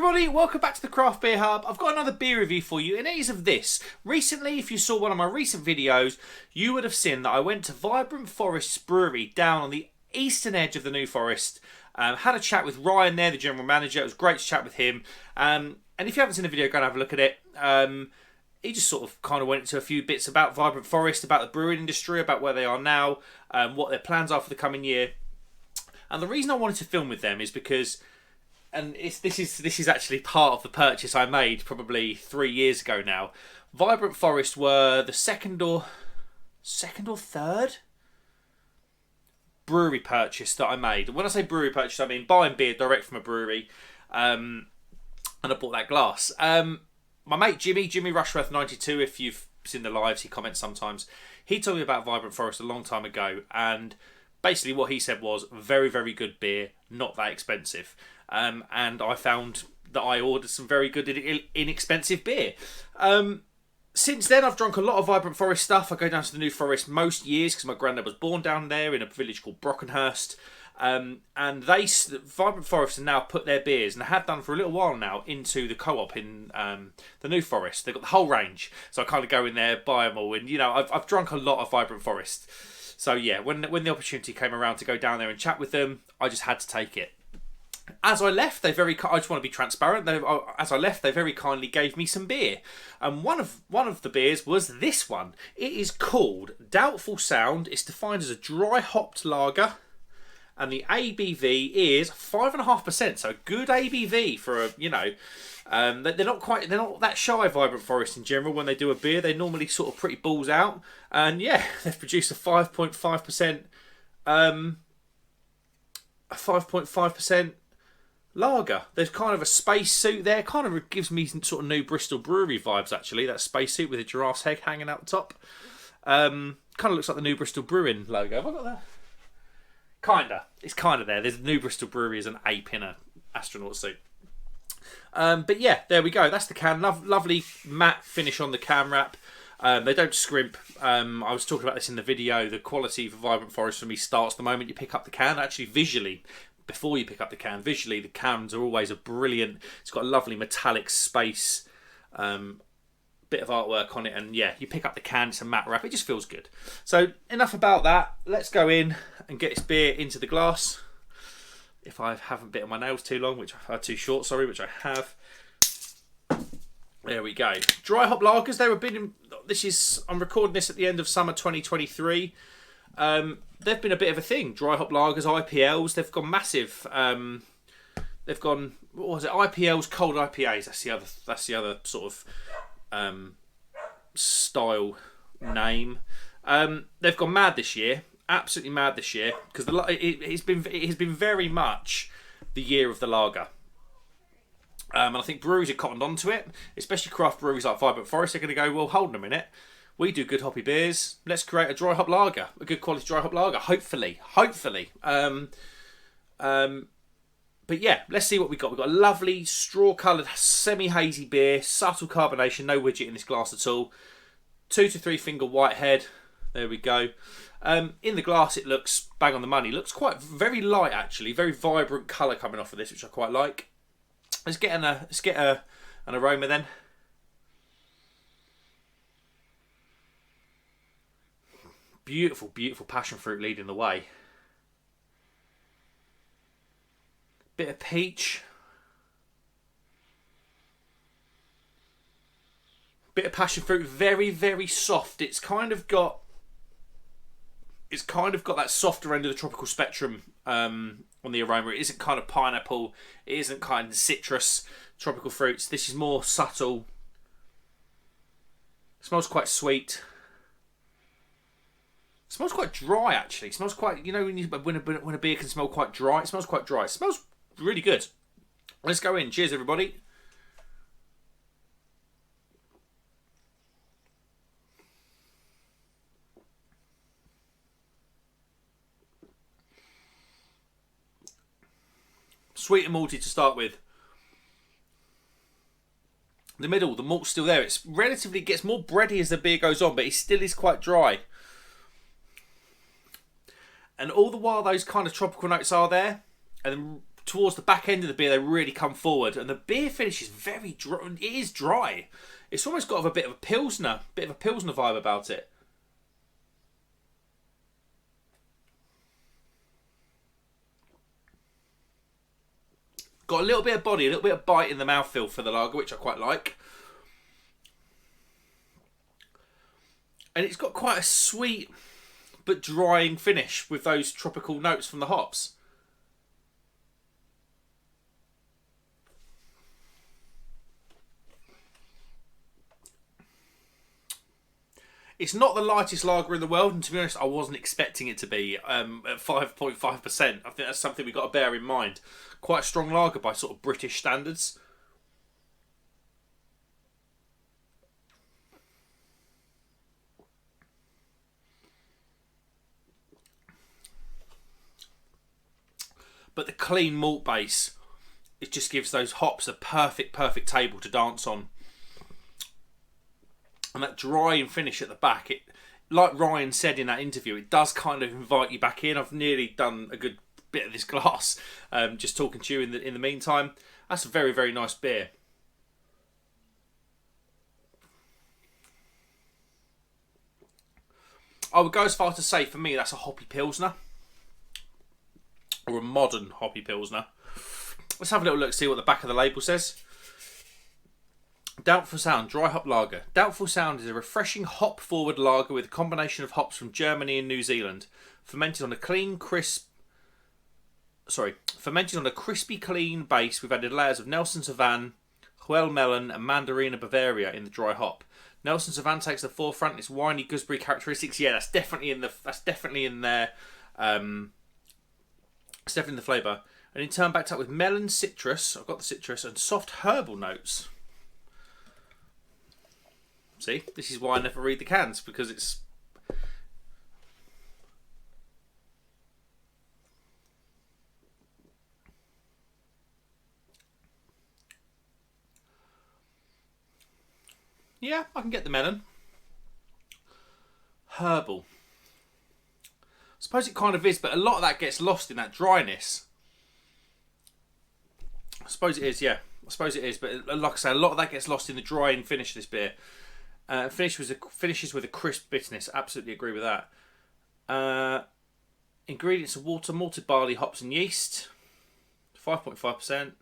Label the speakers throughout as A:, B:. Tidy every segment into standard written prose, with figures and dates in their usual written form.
A: everybody, welcome back to the Craft Beer Hub. I've got another beer review for you, and it is of this. Recently, if you saw one of my recent videos, you would have seen that I went to Vibrant Forest Brewery down on the eastern edge of the New Forest. Had a chat with Ryan there, the general manager. It was great to chat with him. And if you haven't seen the video, go and have a look at it. He just sort of kind of went into a few bits about Vibrant Forest, about the brewing industry, about where they are now, what their plans are for the coming year. And the reason I wanted to film with them is because... And this is actually part of the purchase I made probably 3 years ago now. Vibrant Forest were the second or third brewery purchase that I made. When I say brewery purchase, I mean buying beer direct from a brewery. And I bought that glass. My mate Jimmy Rushworth 92, if you've seen the lives, he comments sometimes. He told me about Vibrant Forest a long time ago, and basically what he said was very, very good beer, not that expensive. And I found that I ordered some very good, inexpensive beer. Since then, I've drunk a lot of Vibrant Forest stuff. I go down to the New Forest most years because my granddad was born down there in a village called Brockenhurst. And Vibrant Forest have now put their beers, and they have done for a little while now, into the co-op in the New Forest. They've got the whole range. So I kind of go in there, buy them all. And, you know, I've drunk a lot of Vibrant Forest. So, yeah, when the opportunity came around to go down there and chat with them, I just had to take it. As I left, I just want to be transparent. As I left, they very kindly gave me some beer, and one of the beers was this one. It is called Doubtful Sound. It's defined as a dry hopped lager, and the ABV is 5.5%. So a good ABV for they're not that shy. Vibrant Forest in general, when they do a beer, they normally sort of pretty balls out, and yeah, they've produced a 5.5%, 5.5%. lager. There's kind of a spacesuit there. Kind of gives me some sort of New Bristol Brewery vibes, actually. That spacesuit with a giraffe's head hanging out the top. Kind of looks like the New Bristol Brewing logo. Have I got that? Kinda. It's kind of there. There's New Bristol Brewery as an ape in an astronaut suit. But yeah, there we go. That's the can. Lovely matte finish on the can wrap. They don't scrimp. I was talking about this in the video. The quality for Vibrant Forest for me starts the moment you pick up the can. Actually, visually, before you pick up the can, visually the cans are always a brilliant. It's got a lovely metallic space, bit of artwork on it, and yeah, you pick up the can, it's a matte wrap. It just feels good. So enough about that. Let's go in and get this beer into the glass. If I haven't bitten my nails too long, which too short, sorry, which I have. There we go. Dry hop lagers. I'm recording this at the end of summer 2023. They've been a bit of a thing. Dry hop lagers, IPLs. They've gone massive. They've gone. What was it? IPLs, cold IPAs. That's the other sort of style name. They've gone mad this year. Absolutely mad this year, because it has been very much the year of the lager. And I think breweries have cottoned onto it, especially craft breweries like Vibrant Forest. They're going to go, well, hold on a minute. We do good hoppy beers. Let's create a dry hop lager, a good quality dry hop lager. Hopefully. But yeah, let's see what we got. We've got a lovely straw-coloured, semi-hazy beer, subtle carbonation, no widget in this glass at all. 2 to 3 finger whitehead. There we go. In the glass, it looks bang on the money. Looks very light, actually. Very vibrant colour coming off of this, which I quite like. Let's get an aroma then. Beautiful, beautiful passion fruit leading the way. Bit of peach. Bit of passion fruit, very, very soft. It's kind of got that softer end of the tropical spectrum on the aroma. It isn't kind of pineapple. It isn't kind of citrus, tropical fruits. This is more subtle. It smells quite sweet. It smells quite dry, actually. It smells quite, when a beer can smell quite dry. It smells quite dry. It smells really good. Let's go in. Cheers, everybody. Sweet and malty to start with. The middle, the malt's still there. It's relatively gets more bready as the beer goes on, but it still is quite dry. And all the while those kind of tropical notes are there, and towards the back end of the beer, they really come forward, and the beer finish is very dry. It is dry. It's almost got a bit of a pilsner vibe about it. Got a little bit of body, a little bit of bite in the mouthfeel for the lager, which I quite like. And it's got quite a sweet but drying finish with those tropical notes from the hops. It's not the lightest lager in the world, and to be honest, I wasn't expecting it to be at 5.5%. I think that's something we've got to bear in mind. Quite a strong lager by sort of British standards. But the clean malt base, it just gives those hops a perfect table to dance on. And that drying finish at the back, it, like Ryan said in that interview, it does kind of invite you back in. I've nearly done a good bit of this glass, just talking to you in the meantime. That's a very, very nice beer. I would go as far to say, for me, that's a hoppy pilsner. Or a modern hoppy pilsner. Let's have a little look, see what the back of the label says. Doubtful Sound Dry Hop Lager. Doubtful Sound is a refreshing hop-forward lager with a combination of hops from Germany and New Zealand, fermented on a crispy, clean base. We've added layers of Nelson Sauvin, Huell Melon, and Mandarina Bavaria in the dry hop. Nelson Sauvin takes the forefront. Its winey gooseberry characteristics. Yeah, that's definitely in there. It's definitely in the flavour. And in turn, backed up with melon, citrus. I've got the citrus and soft herbal notes. See, this is why I never read the cans, because it's... Yeah, I can get the melon. Herbal. I suppose it kind of is, but a lot of that gets lost in that dryness. I suppose it is, yeah. I suppose it is, but like I say, a lot of that gets lost in the drying finish of this beer. Finishes with a crisp bitterness. Absolutely agree with that. Ingredients of water, malted barley, hops and yeast. 5.5%.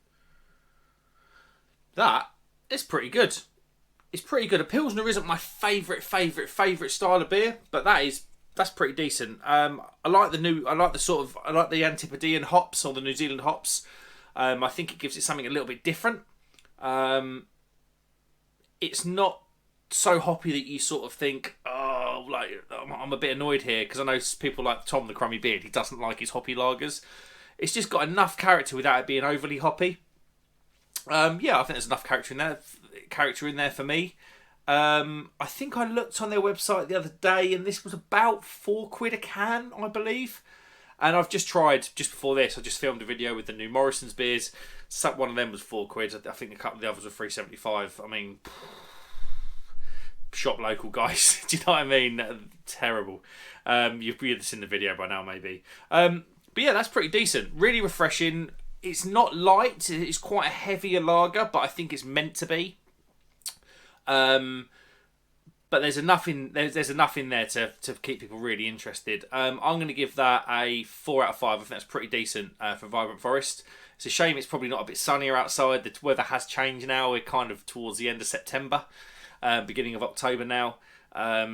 A: That is pretty good. It's pretty good. A Pilsner isn't my favourite style of beer, but that's pretty decent. I like the Antipodean hops, or the New Zealand hops. I think it gives it something a little bit different. It's not so hoppy that you sort of think, oh, like I'm a bit annoyed here, because I know people like Tom the Crummy Beard, he doesn't like his hoppy lagers. It's just got enough character without it being overly hoppy. Yeah, I think there's enough character in there for me. I think I looked on their website the other day, and this was about £4 a can, I believe. And I've just tried, just before this, I just filmed a video with the new Morrison's beers. One of them was £4. I think a couple of the others were £3.75. I mean, shop local, guys. Do you know what I mean? Terrible. You've read this in the video by now, maybe. But yeah, that's pretty decent. Really refreshing. It's not light. It's quite a heavier lager, but I think it's meant to be. But there's enough in there to keep people really interested. I'm going to give that a 4 out of 5. I think that's pretty decent for Vibrant Forest. It's a shame it's probably not a bit sunnier outside. The weather has changed now. We're kind of towards the end of September, beginning of October now. That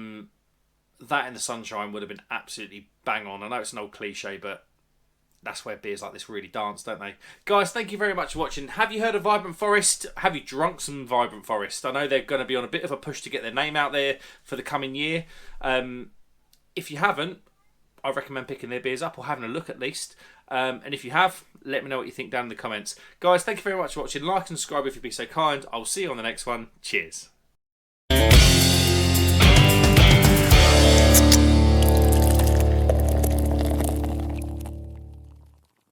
A: in the sunshine would have been absolutely bang on. I know it's an old cliche, but that's where beers like this really dance, don't they? Guys, thank you very much for watching. Have you heard of Vibrant Forest? Have you drunk some Vibrant Forest? I know they're going to be on a bit of a push to get their name out there for the coming year. If you haven't, I recommend picking their beers up, or having a look at least. And if you have, let me know what you think down in the comments. Guys, thank you very much for watching. Like and subscribe if you'd be so kind. I'll see you on the next one. Cheers.